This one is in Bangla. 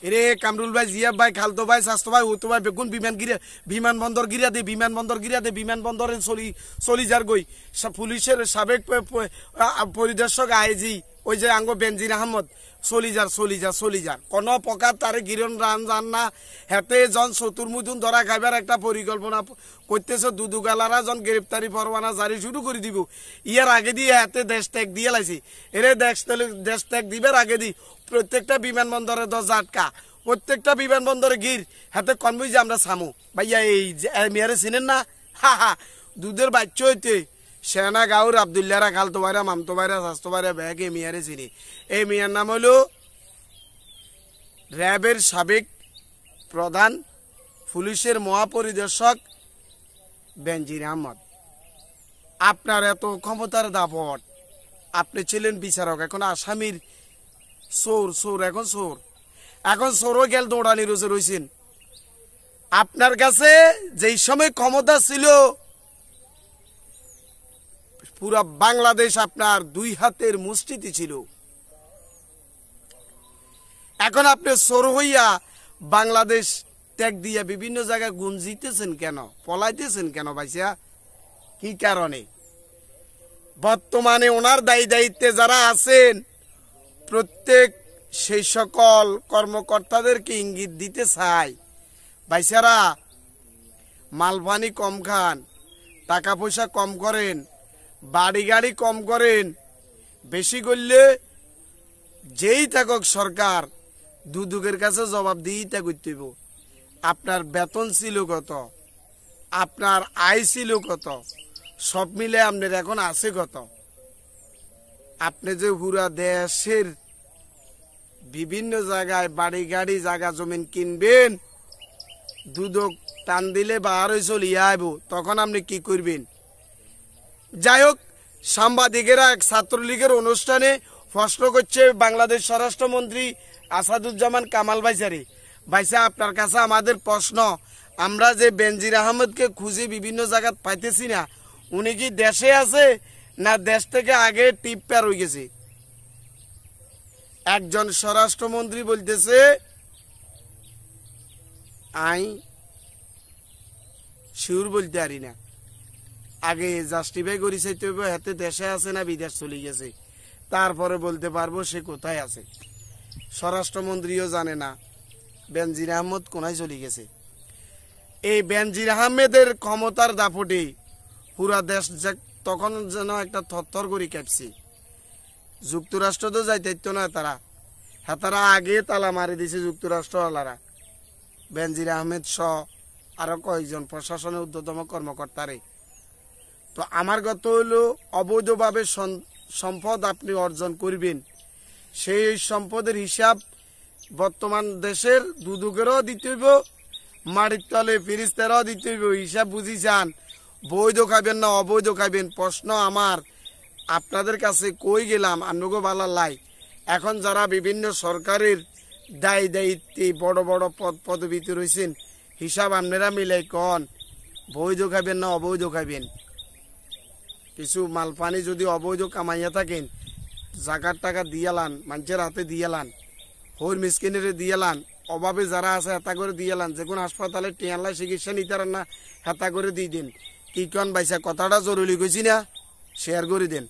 এরে কামরুল ভাই, জিয়াব ভাই, খালতো ভাই, স্বাস্থ্য ভাই, হতো ভাই, বেগুন বিমানবন্দর গিরা দে, বিমানবন্দরে চলি যার গই পুলিশের সাবেক পরিদর্শক আইজি ওই যে আঙ্গ বেনজির আহমদ চলি যার কোন প্রকার তারে গিরন রান যান না। হেতে জন চতুর্মুদুন ধরা খাইবার একটা পরিকল্পনা করতেছে। দুদুগালারা জন গ্রেপ্তারি পরোয়ানা জারি শুরু করে দিব। ইয়ার আগে দিয়ে হাতে দেশ ত্যাগ দিয়ে লাইছি। এরে দেশ ত্যাগ দিবার আগে দি প্রত্যেকটা বিমানবন্দরে দরজা আটকা, প্রত্যেকটা বিমানবন্দরে গির হাতে কনবই যে আমরা সামু ভাইয়া। এই মেয়ারে চিনেন না? হা দুধের বাচ্চা হইতে সেনা গাঁর আবদুল্লারা, খালতো ভাইরা, মামতো ভাইরা, স্বাস্থ্য ভাইরা ব্যাগ এই মেয়ারে চিনি। এই মেয়ার নাম হল র্যাবের সাবেক প্রধান, পুলিশের মহাপরিদর্শক বেনজির আহমদ। আপনার এত ক্ষমতার দাপট, আপনি ছিলেন বিচারক, এখন আসামির চোর এখন চোরও গেল দৌড়ানি রয়েছেন। আপনার কাছে যেই সময় ক্ষমতা ছিল পুরা বাংলাদেশ আপনার দুই হাতের মুষ্টিতে ছিল। এখন আপনি চোর হইয়া বাংলাদেশ ত্যাগ দিয়া বিভিন্ন জায়গায় গুঞ্জিতেছেন কেন, পলাইতেছেন কেন ভাইসা? কি কারণে? বর্তমানে ওনার দায়িত্বে যারা আছেন প্রত্যেক সেই সকল কর্মকর্তাদেরকে ইঙ্গিত দিতে চাই, ভাইসারা মালপানি কম খান, টাকা পয়সা কম করেন, বাড়ি গাড়ি কম করেন, বেশি করলে যেই থাকুক সরকার দুদুকের কাছে জবাব দিয়েই তা করতে হইব। আপনার বেতন ছিল কত, আপনার আয় ছিল কত, সব মিলে আপনার এখন আছে কত? আপনি যে পুরা দেশের বিভিন্ন জায়গায় বাড়ি গাড়ি জায়গা জমিন কিনবেন, দুদক টান দিলে বাহারই চলিয়ে আইব, তখন আপনি কি করবেন? যাই হোক, সাংবাদিকেরা এক ছাত্রলীগের অনুষ্ঠানে প্রশ্ন করছে বাংলাদেশ স্বরাষ্ট্রমন্ত্রী আসাদুজ্জামান কামাল ভাইসা, আপনার কাছে আমাদের প্রশ্ন, আমরা যে বেনজির আহমদকে খুঁজে বিভিন্ন জায়গায় পাইতেছি না, উনি কি দেশে আছে না দেশ থেকে আগে টিপ পার হয়ে গেছে? একজন স্বরাষ্ট্রমন্ত্রী বলতেছে আই শিউর বলতে পারি না, আগে জাস্টিফাই করি চাইতে হইব হাতে দেশে আছে না বিদেশ চলে গেছে, তারপরে বলতে পারবো সে কোথায় আছে। স্বরাষ্ট্রমন্ত্রীও জানে না বেনজির আহমদ কোনায় চলে গেছে। এই বেনজির আহমেদের ক্ষমতার দাপটে পুরা দেশ তখন যেন একটা থরথর করে কাঁপছে। যুক্তরাষ্ট্র তো যাইতে না, তারা আগে তালা মারি দিছে যুক্তরাষ্ট্রওয়ালারা, বেনজির আহমেদ সহ আরো কয়েকজন প্রশাসনের ঊর্ধ্বতম কর্মকর্তারে। তো আমার কথা হইল, অবৈধভাবে সম্পদ আপনি অর্জন করবেন, সেই সম্পদের হিসাব বর্তমান দেশের দুদুকেরও দিতে হইব, মাটির তলে ফিরিস্তারাও দিতে হইব। হিসাব বুঝি চান, বৈধ খাইবেন না অবৈধ খাইবেন? প্রশ্ন আমার আপনাদের কাছে, কই গেলাম আনুগো বালাল্লাই। এখন যারা বিভিন্ন সরকারের দায়িত্বে বড় বড় পদবিতে রয়েছেন, হিসাব আপনারা মিলাই কন, বৈধ খাইবেন না অবৈধ খাইবেন? কিছু মালপানি যদি অবৈধ কামাইয়া থাকেন, জাকার টাকা দিয়ালান, মানুষের হাতে দিয়ালান, হর মিসকিনের দিয়ালান, অভাবে যারা আছে হেতা করে দিয়ালান, যে কোনো হাসপাতালে টিয়ানলাই চিকিৎসা নিতে না হেতা করে দিয়ে দিন। কি কন ভাইসা? কথাটা জরুরি কইছি না, শেয়ার করে দেন।